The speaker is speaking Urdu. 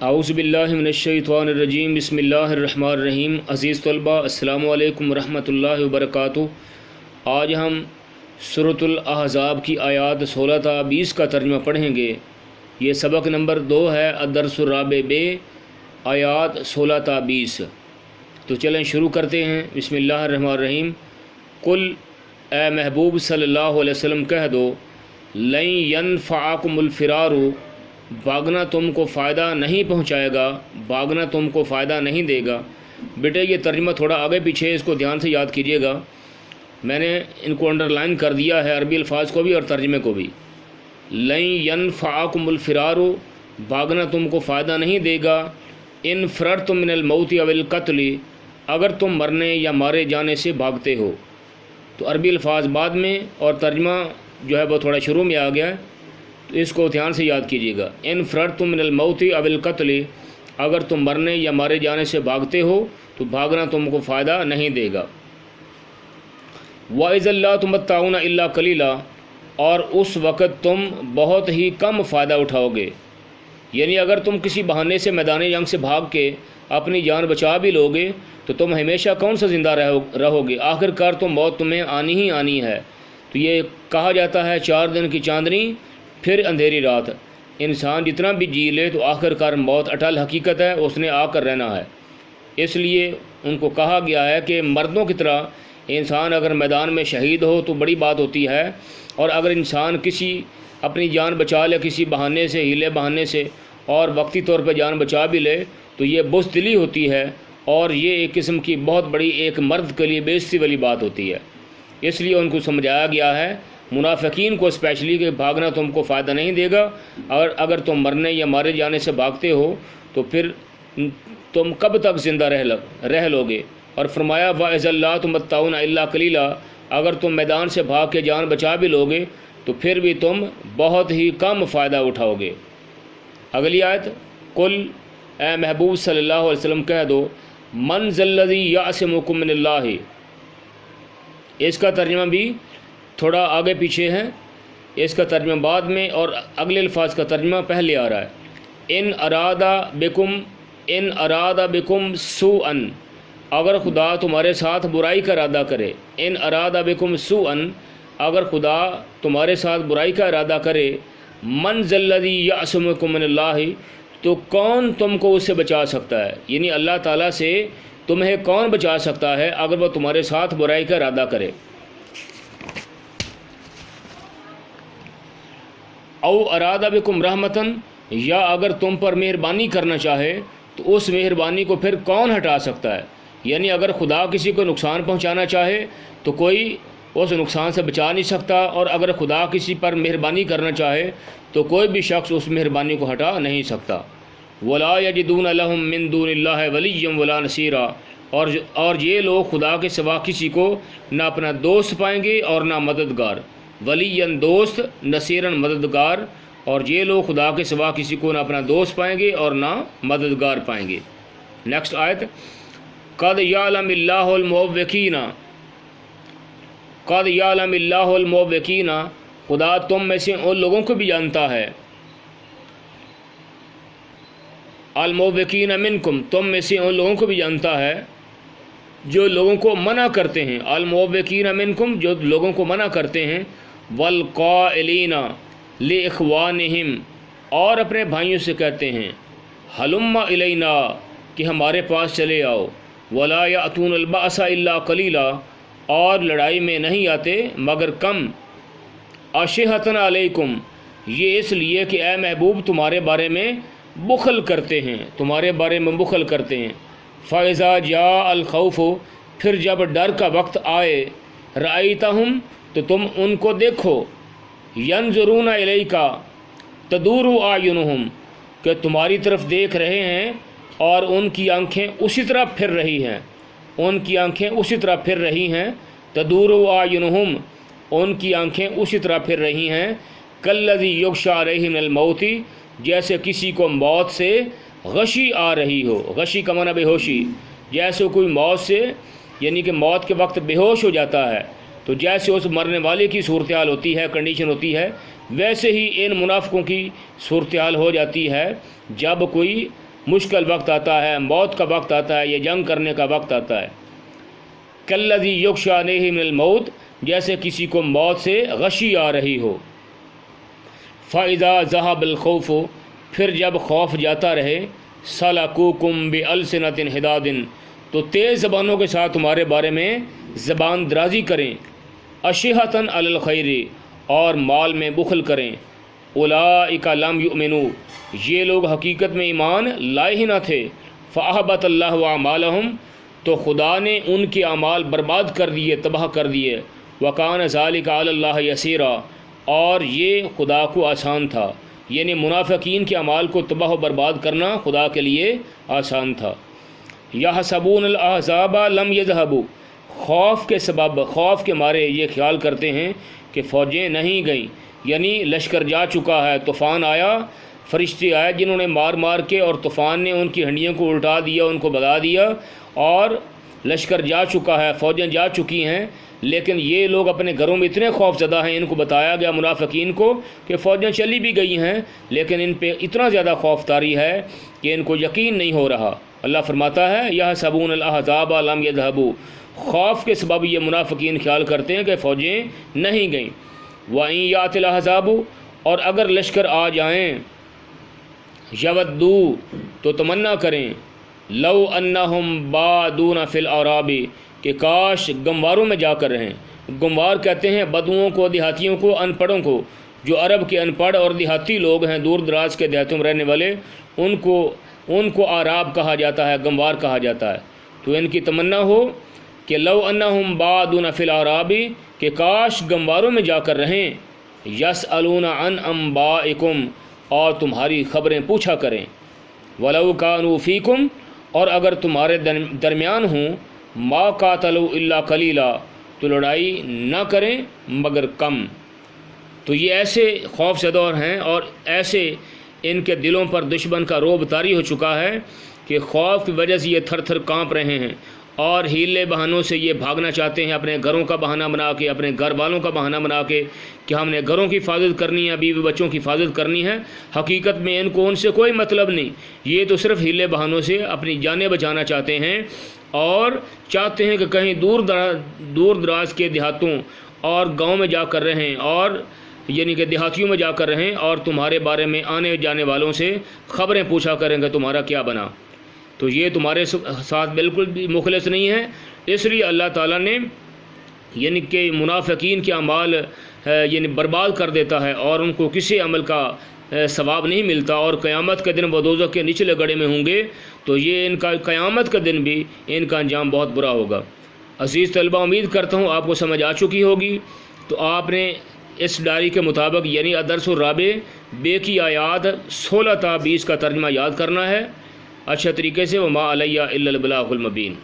اعوذ باللہ من الشیطان الرجیم بسم اللہ الرحمن الرحیم۔ عزیز طلباء السلام علیکم ورحمۃ اللہ وبرکاتہ۔ آج ہم سورۃ الاحزاب کی آیات 16 تا 20 کا ترجمہ پڑھیں گے۔ یہ سبق نمبر 2 ہے، الدرس الرابع ب، آیات 16 تا 20۔ تو چلیں شروع کرتے ہیں۔ بسم اللہ الرحمن الرحیم۔ قل، اے محبوب صلی اللہ علیہ وسلم کہہ دو، لن ینفعکم الفرار، بھاگنا تم کو فائدہ نہیں پہنچائے گا، بھاگنا تم کو فائدہ نہیں دے گا۔ بیٹے یہ ترجمہ تھوڑا آگے پیچھے، اس کو دھیان سے یاد کیجیے گا۔ میں نے ان کو انڈر لائن کر دیا ہے، عربی الفاظ کو بھی اور ترجمے کو بھی۔ لن ینفعکم الفرار، بھاگنا تم کو فائدہ نہیں دے گا۔ ان فررتم من الموت او القتل، اگر تم مرنے یا مارے جانے سے بھاگتے ہو۔ تو عربی الفاظ بعد میں اور ترجمہ جو ہے وہ تھوڑا شروع میں آ گیا ہے، تو اس کو دھیان سے یاد کیجیے گا۔ ان فررتم من الموت او القتل، اگر تم مرنے یا مارے جانے سے بھاگتے ہو تو بھاگنا تم کو فائدہ نہیں دے گا۔ وَإِذًا لَّا تُمَتَّعُونَ إِلَّا قَلِيلًا، اور اس وقت تم بہت ہی کم فائدہ اٹھاؤ گے۔ یعنی اگر تم کسی بہانے سے میدان جنگ سے بھاگ کے اپنی جان بچا بھی لوگے تو تم ہمیشہ کون سا زندہ رہو گے؟ آخر کار تو موت تمہیں آنی ہی آنی ہے۔ تو یہ کہا جاتا ہے 4 دن کی چاندنی پھر اندھیری رات۔ انسان جتنا بھی جی لے تو آخر کار موت اٹل حقیقت ہے، اس نے آ کر رہنا ہے۔ اس لیے ان کو کہا گیا ہے کہ مردوں کی طرح انسان اگر میدان میں شہید ہو تو بڑی بات ہوتی ہے، اور اگر انسان کسی اپنی جان بچا لے کسی بہانے سے، ہیلے بہانے سے، اور وقتی طور پہ جان بچا بھی لے تو یہ بزدلی ہوتی ہے، اور یہ ایک قسم کی بہت بڑی ایک مرد کے لیے بے عزتی والی بات ہوتی ہے۔ اس لیے ان کو سمجھایا گیا ہے، منافقین کو اسپیشلی، کہ بھاگنا تم کو فائدہ نہیں دے گا، اور اگر تم مرنے یا مارے جانے سے بھاگتے ہو تو پھر تم کب تک زندہ رہ لوگے۔ اور فرمایا وَإِذًا لَّا تُمَتَّعُونَ إِلَّا قَلِيلًا، اگر تم میدان سے بھاگ کے جان بچا بھی لوگے تو پھر بھی تم بہت ہی کم فائدہ اٹھاؤ گے۔ اگلی آیت، قل، اے محبوب صلی اللہ علیہ وسلم کہہ دو، من ذا الذی یعصمکم من اللہ، اس کا ترجمہ بھی تھوڑا آگے پیچھے ہے، اس کا ترجمہ بعد میں اور اگلے الفاظ کا ترجمہ پہلے آ رہا ہے۔ ان ارادہ بکم سوءا، اگر خدا تمہارے ساتھ برائی کا ارادہ کرے۔ ان ارادہ بکم سوءا، اگر خدا تمہارے ساتھ برائی کا ارادہ کرے۔ من ذا الذی یعصمکم من اللہ، تو کون تم کو اس سے بچا سکتا ہے؟ یعنی اللہ تعالیٰ سے تمہیں کون بچا سکتا ہے اگر وہ تمہارے ساتھ برائی کا ارادہ کرے؟ او ارادہ بکم رحمتن، یا اگر تم پر مہربانی کرنا چاہے تو اس مہربانی کو پھر کون ہٹا سکتا ہے؟ یعنی اگر خدا کسی کو نقصان پہنچانا چاہے تو کوئی اس نقصان سے بچا نہیں سکتا، اور اگر خدا کسی پر مہربانی کرنا چاہے تو کوئی بھی شخص اس مہربانی کو ہٹا نہیں سکتا۔ وَلَا يَجِدُونَ لَهُم مِّن دُونِ اللَّهِ وَلِيًّا وَلَا نَصِيرًا، اور یہ لوگ خدا کے سوا کسی کو نہ اپنا دوست پائیں گے اور نہ مددگار۔ ولیًا دوست، نصیراً مددگار، اور یہ لوگ خدا کے سوا کسی کو نہ اپنا دوست پائیں گے اور نہ مددگار پائیں گے۔ نیکسٹ آیت، قد یعلم اللہ المعوقین، قد یعلم اللہ المعوقین، خدا تم میں سے ان لوگوں کو بھی جانتا ہے، المعوقین منکم، تم میں سے ان لوگوں کو بھی جانتا ہے جو لوگوں کو منع کرتے ہیں، المعوقین منکم، جو لوگوں کو منع کرتے ہیں، والقائلین لاخوانہم، اور اپنے بھائیوں سے کہتے ہیں، ہلم الینا، کہ ہمارے پاس چلے آؤ، ولا یأتون البأس الا قلیلا، اور لڑائی میں نہیں آتے مگر کم، اشہۃ علیکم، یہ اس لیے کہ اے محبوب تمہارے بارے میں بخل کرتے ہیں، تمہارے بارے میں بخل کرتے ہیں۔ فَإِذَا جَاءَ الْخَوْفُ، پھر جب ڈر کا وقت آئے، رَأَيْتَهُمْ، تو تم ان کو دیکھو، يَنظُرُونَ إِلَيْكَ تَدُورُ أَعْيُنُهُمْ، کہ تمہاری طرف دیکھ رہے ہیں اور ان کی آنکھیں اسی طرح پھر رہی ہیں، ان کی آنکھیں اسی طرح پھر رہی ہیں، تَدُورُ أَعْيُنُهُمْ، ان کی آنکھیں اسی طرح پھر رہی ہیں، كَالَّذِي يُغْشَىٰ عَلَيْهِ مِنَ الْمَوْتِ، جیسے کسی کو موت سے غشی آ رہی ہو، غشی کا معنی بے ہوشی، جیسے کوئی موت سے، یعنی کہ موت کے وقت بے ہوش ہو جاتا ہے، تو جیسے اس مرنے والے کی صورتحال ہوتی ہے، کنڈیشن ہوتی ہے، ویسے ہی ان منافقوں کی صورتحال ہو جاتی ہے جب کوئی مشکل وقت آتا ہے، موت کا وقت آتا ہے، یہ جنگ کرنے کا وقت آتا ہے۔ کالذی یغشی علیہ من الموت، جیسے کسی کو موت سے غشی آ رہی ہو۔ فَإِذَا ذَهَبَ الْخَوْفُ، پھر جب خوف جاتا رہے، سَلَكُوكُمْ بِأَلْسِنَةٍ حِدَادٍ، تو تیز زبانوں کے ساتھ تمہارے بارے میں زبان درازی کریں، أَشِحَةً عَلَى الْخَيْرِ، اور مال میں بخل کریں۔ أُولَئِكَ لَمْ يُؤْمِنُوا، یہ لوگ حقیقت میں ایمان لائے ہی نہ تھے۔ فَأَحْبَطَ اللَّهُ أَعْمَالَهُمْ، تو خدا نے ان کے اعمال برباد کر دیے، تباہ کر دیے۔ وَكَانَ ذَلِكَ عَلَى اللَّهِ يَسِيرًا، اور یہ خدا کو آسان تھا، یعنی منافقین کے اعمال کو تباہ و برباد کرنا خدا کے لیے آسان تھا۔ يَحْسَبُونَ الْأَحْزَابَ لَمْ يَذْهَبُوا، خوف کے سبب، خوف کے مارے یہ خیال کرتے ہیں کہ فوجیں نہیں گئیں، یعنی لشکر جا چکا ہے، طوفان آیا، فرشتے آئے جنہوں نے مار مار کے، اور طوفان نے ان کی ہنڈیوں کو الٹا دیا، ان کو بھگا دیا، اور لشکر جا چکا ہے، فوجیں جا چکی ہیں۔ لیکن یہ لوگ اپنے گھروں میں اتنے خوف زدہ ہیں، ان کو بتایا گیا منافقین کو کہ فوجیں چلی بھی گئی ہیں، لیکن ان پہ اتنا زیادہ خوف طاری ہے کہ ان کو یقین نہیں ہو رہا۔ اللہ فرماتا ہے یحسبون الاحزاب لم یذهبوا، خوف کے سبب یہ منافقین خیال کرتے ہیں کہ فوجیں نہیں گئیں۔ وَإِن یَأْتِ الْأَحْزَابُ، اور اگر لشکر آ جائیں، یودوا، تو تمنا کریں، لو انہم بادون فی الاعراب، کہ کاش گمواروں میں جا کر رہیں۔ گموار کہتے ہیں بدوؤں کو، دیہاتیوں کو، ان پڑھوں کو۔ جو عرب کے ان پڑھ اور دیہاتی لوگ ہیں، دور دراز کے دیہاتوں میں رہنے والے، ان کو اعراب کہا جاتا ہے، گموار کہا جاتا ہے۔ تو ان کی تمنا ہو کہ لو انہم بادون فی الاعراب، کہ کاش گمواروں میں جا کر رہیں، یسألون عن انبائکم، اور تمہاری خبریں پوچھا کریں، ولو کانوا فیکم، اور اگر تمہارے درمیان ہوں، ما قاتلوا الا قلیلا، تو لڑائی نہ کریں مگر کم۔ تو یہ ایسے خوف زدہ ہیں، اور ایسے ان کے دلوں پر دشمن کا رعب طاری ہو چکا ہے کہ خوف کی وجہ سے یہ تھر تھر کانپ رہے ہیں، اور ہیلے بہانوں سے یہ بھاگنا چاہتے ہیں، اپنے گھروں کا بہانہ بنا کے، اپنے گھر والوں کا بہانہ بنا کے کہ ہم نے گھروں کی حفاظت کرنی ہے، بیوی بچوں کی حفاظت کرنی ہے۔ حقیقت میں ان کو ان سے کوئی مطلب نہیں، یہ تو صرف ہیلے بہانوں سے اپنی جانیں بچانا چاہتے ہیں، اور چاہتے ہیں کہ کہیں دور دراز کے دیہاتوں اور گاؤں میں جا کر رہیں، اور یعنی کہ دیہاتیوں میں جا کر رہیں، اور تمہارے بارے میں آنے جانے والوں سے خبریں پوچھا کریں کہ تمہارا کیا بنا۔ تو یہ تمہارے ساتھ بالکل بھی مخلص نہیں ہے۔ اس لیے اللہ تعالیٰ نے یعنی کہ منافقین کے اعمال یعنی برباد کر دیتا ہے، اور ان کو کسی عمل کا ثواب نہیں ملتا، اور قیامت کے دن وہ دوزخ کے نچلے گڑھے میں ہوں گے۔ تو یہ ان کا قیامت کا دن بھی ان کا انجام بہت برا ہوگا۔ عزیز طلبہ، امید کرتا ہوں آپ کو سمجھ آ چکی ہوگی۔ تو آپ نے اس ڈائری کے مطابق یعنی الدرس الرابع بے کی آیات 16 تا 20 کا ترجمہ یاد کرنا ہے اچھا طریقے سے۔ وما علیہ الا البلاغ المبین۔